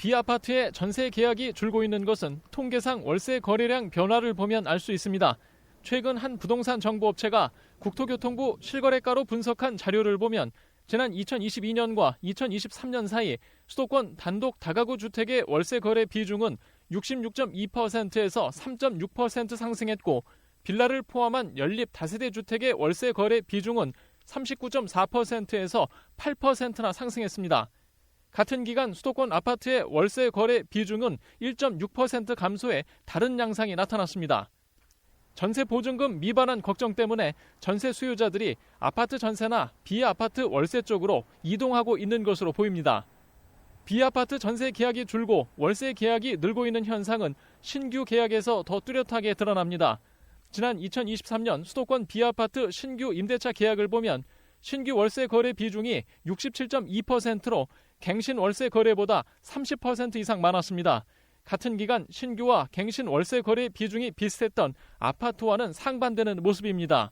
B아파트의 전세 계약이 줄고 있는 것은 통계상 월세 거래량 변화를 보면 알 수 있습니다. 최근 한 부동산 정보업체가 국토교통부 실거래가로 분석한 자료를 보면 지난 2022년과 2023년 사이 수도권 단독 다가구 주택의 월세 거래 비중은 66.2%에서 3.6% 상승했고 빌라를 포함한 연립 다세대 주택의 월세 거래 비중은 39.4%에서 8%나 상승했습니다. 같은 기간 수도권 아파트의 월세 거래 비중은 1.6% 감소해 다른 양상이 나타났습니다. 전세 보증금 미반환 걱정 때문에 전세 수요자들이 아파트 전세나 B아파트 월세 쪽으로 이동하고 있는 것으로 보입니다. B아파트 전세 계약이 줄고 월세 계약이 늘고 있는 현상은 신규 계약에서 더 뚜렷하게 드러납니다. 지난 2023년 수도권 B아파트 신규 임대차 계약을 보면 신규 월세 거래 비중이 67.2%로 갱신 월세 거래보다 30% 이상 많았습니다. 같은 기간 신규와 갱신 월세 거래 비중이 비슷했던 아파트와는 상반되는 모습입니다.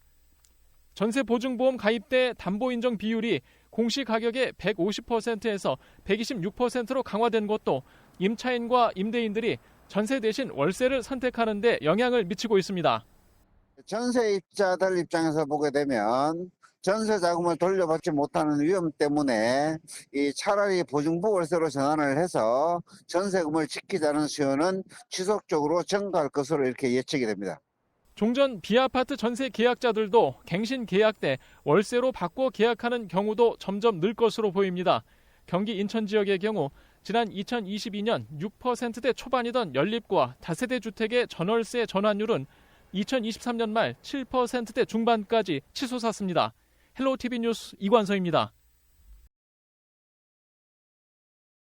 전세보증보험 가입대 담보인정 비율이 공시가격의 150%에서 126%로 강화된 것도 임차인과 임대인들이 전세 대신 월세를 선택하는 데 영향을 미치고 있습니다. 전세입자들 입장에서 보게 되면 전세 자금을 돌려받지 못하는 위험 때문에 차라리 보증부 월세로 전환을 해서 전세금을 지키자는 수요는 지속적으로 증가할 것으로 이렇게 예측이 됩니다. 종전 B아파트 전세 계약자들도 갱신 계약 때 월세로 바꿔 계약하는 경우도 점점 늘 것으로 보입니다. 경기 인천 지역의 경우 지난 2022년 6%대 초반이던 연립과 다세대 주택의 전월세 전환율은 2023년 말 7%대 중반까지 치솟았습니다. 헬로티비 뉴스 이관서입니다.